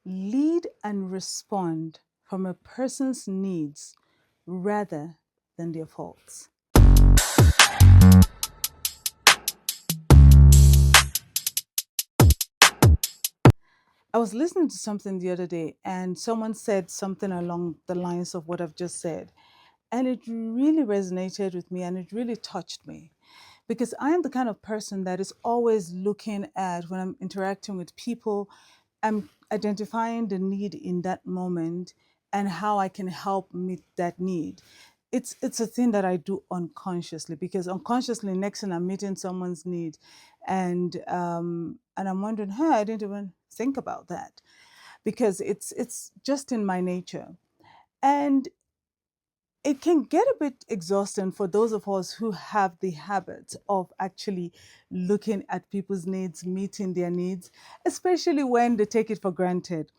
Lead and respond from a person's needs rather than their faults. I was listening to something the other day, and someone said something along the lines of what I've just said. And it really resonated with me and it really touched me because I am the kind of person that is always looking at when I'm interacting with people, I'm identifying the need in that moment and how I can help meet that need. It's a thing that I do unconsciously because unconsciously next thing I'm meeting someone's need, and I'm wondering, hey, I didn't even think about that because it's just in my nature. And it can get a bit exhausting for those of us who have the habit of actually looking at people's needs, meeting their needs, especially when they take it for granted.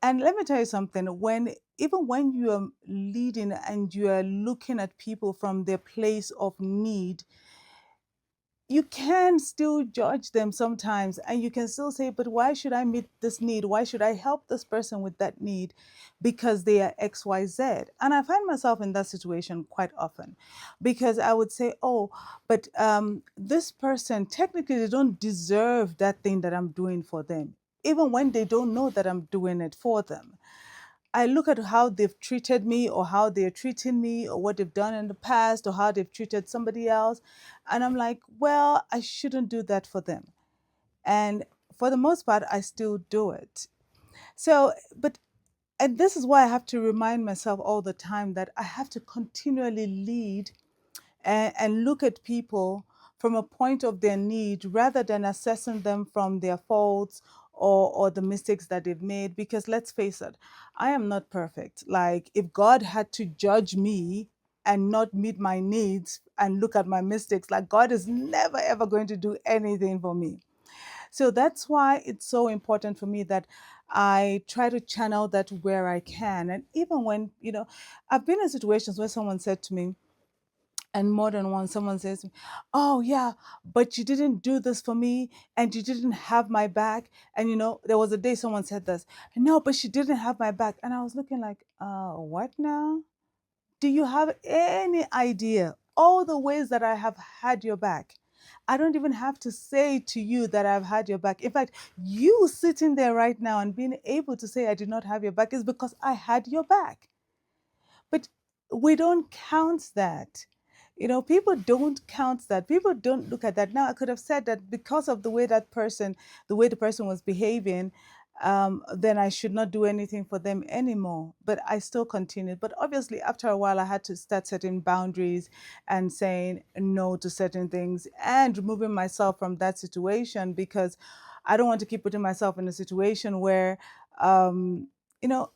And let me tell you something, when even when you are leading and you are looking at people from their place of need, you can still judge them sometimes and you can still say, but why should I meet this need, why should I help this person with that need because they are XYZ. And I find myself in that situation quite often because I would say, oh, but this person technically they don't deserve that thing that I'm doing for them, even when they don't know that I'm doing it for them. I look at how they've treated me or how they're treating me or what they've done in the past or how they've treated somebody else. And I'm like, well, I shouldn't do that for them. And for the most part, I still do it. So, but, and this is why I have to remind myself all the time that I have to continually lead and look at people from a point of their need rather than assessing them from their faults or the mistakes that they've made. Because let's face it, I am not perfect. Like, if God had to judge me and not meet my needs and look at my mistakes, like, God is never ever going to do anything for me. So that's why it's so important for me that I try to channel that where I can. And even when, I've been in situations where someone said to me, and more than once, someone says, oh, yeah, but you didn't do this for me and you didn't have my back. And, there was a day someone said this, no, but she didn't have my back. And I was looking like, what now? Do you have any idea all the ways that I have had your back? I don't even have to say to you that I've had your back. In fact, you sitting there right now and being able to say I did not have your back is because I had your back. But we don't count that. People don't count that. People don't look at that. Now, I could have said that because of the way the person was behaving, then I should not do anything for them anymore. But I still continued. But obviously, after a while, I had to start setting boundaries and saying no to certain things and removing myself from that situation because I don't want to keep putting myself in a situation where, you know,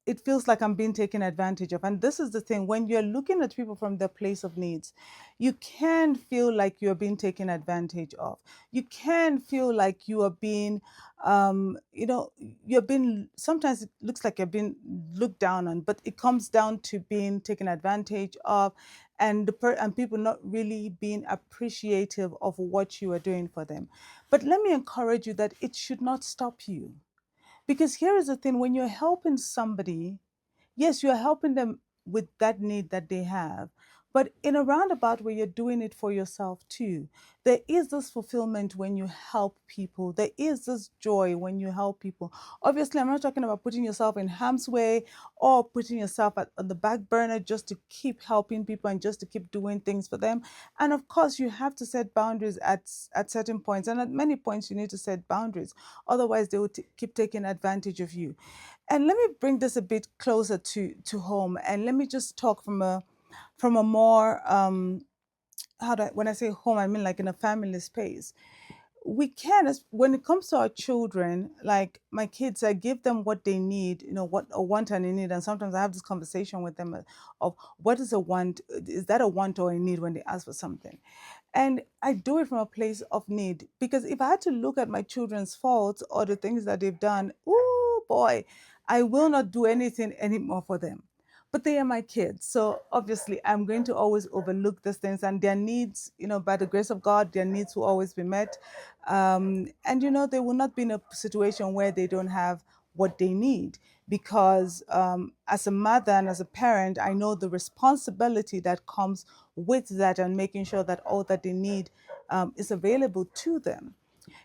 it feels like I'm being taken advantage of. And this is the thing, when you're looking at people from their place of needs, you can feel like you're being taken advantage of. You can feel like you are being, you're being, sometimes it looks like you're being looked down on, but it comes down to being taken advantage of and and people not really being appreciative of what you are doing for them. But let me encourage you that it should not stop you. Because here is the thing, when you're helping somebody, yes, you're helping them with that need that they have. But in a roundabout way, you're doing it for yourself too. There is this fulfillment when you help people. There is this joy when you help people. Obviously, I'm not talking about putting yourself in harm's way or putting yourself on the back burner just to keep helping people and just to keep doing things for them. And of course, you have to set boundaries at certain points. And at many points, you need to set boundaries. Otherwise, they will keep taking advantage of you. And let me bring this a bit closer to home, and let me just talk from a more when I say home, I mean like in a family space. We can, when it comes to our children, like my kids, I give them what they need, what a want and a need. And sometimes I have this conversation with them of what is a want, is that a want or a need when they ask for something. And I do it from a place of need because if I had to look at my children's faults or the things that they've done, oh boy, I will not do anything anymore for them. But they are my kids. So obviously, I'm going to always overlook these things and their needs, by the grace of God, their needs will always be met. And, they will not be in a situation where they don't have what they need. Because as a mother and as a parent, I know the responsibility that comes with that, and making sure that all that they need is available to them.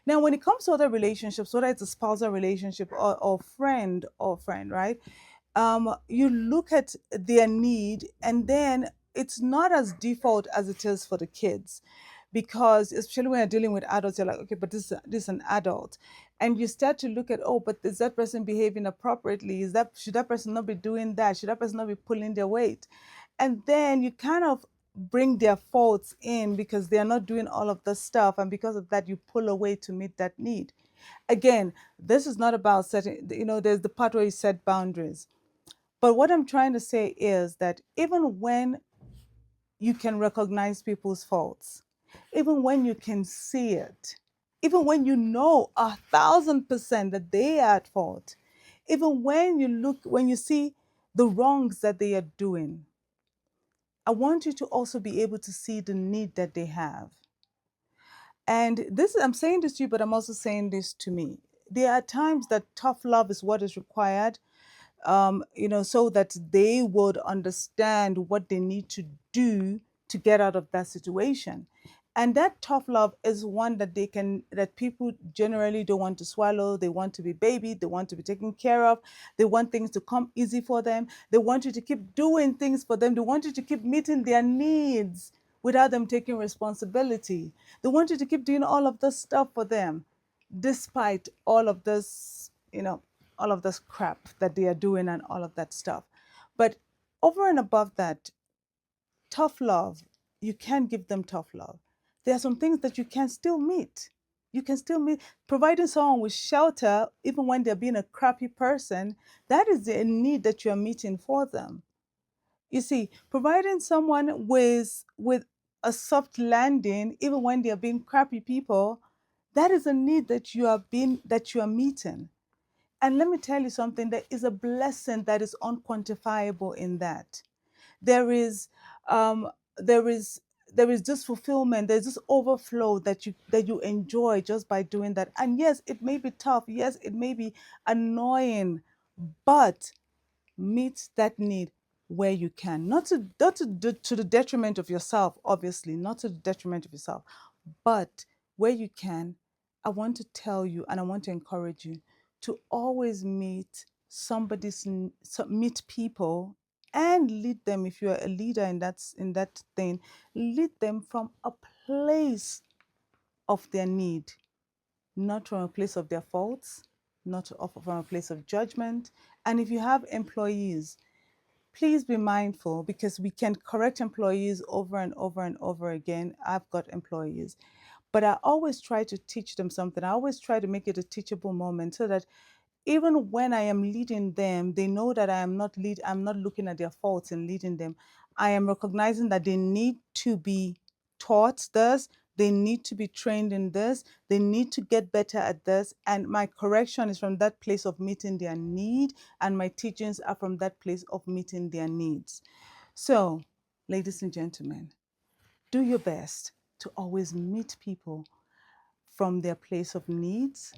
Now, when it comes to other relationships, whether it's a spousal relationship or friend, right? You look at their need, and then it's not as default as it is for the kids, because especially when you're dealing with adults, you're like, okay, but this is an adult, and you start to look at, oh, but is that person behaving appropriately? Should that person not be doing that? Should that person not be pulling their weight? And then you kind of bring their faults in because they are not doing all of the stuff, and because of that, you pull away to meet that need. Again, this is not about setting, there's the part where you set boundaries. But what I'm trying to say is that even when you can recognize people's faults, even when you can see it, even when you know 1,000% that they are at fault, even when you see the wrongs that they are doing, I want you to also be able to see the need that they have. And I'm saying this to you, but I'm also saying this to me. There are times that tough love is what is required, so that they would understand what they need to do to get out of that situation. And that tough love is one that people generally don't want to swallow. They want to be babied, they want to be taken care of, they want things to come easy for them, they want you to keep doing things for them, they want you to keep meeting their needs without them taking responsibility. They want you to keep doing all of this stuff for them, despite all of this crap that they are doing and all of that stuff. But over and above that, tough love, you can give them tough love. There are some things that you can still meet. You can still meet. Providing someone with shelter, even when they're being a crappy person, that is a need that you're meeting for them. You see, providing someone with a soft landing, even when they're being crappy people, that is a need that you are meeting. And let me tell you something, there is a blessing that is unquantifiable in that. There is um there is there is this fulfillment, there's this overflow that you enjoy just by doing that. And yes, it may be tough, yes, it may be annoying, but meet that need where you can. Not to the detriment of yourself, obviously, not to the detriment of yourself, but where you can. I want to tell you, and I want to encourage you to always meet people and lead them. If you're a leader in that thing, lead them from a place of their need, not from a place of their faults, not from a place of judgment. And if you have employees, please be mindful, because we can correct employees over and over and over again. I've got employees, but I always try to teach them something. I always try to make it a teachable moment, so that even when I am leading them, they know that I'm not looking at their faults in leading them. I am recognizing that they need to be taught this, they need to be trained in this, they need to get better at this, and my correction is from that place of meeting their need, and my teachings are from that place of meeting their needs. So, ladies and gentlemen, do your best to always meet people from their place of needs,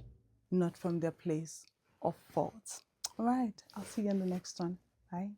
not from their place of faults. All right, I'll see you in the next one. Bye.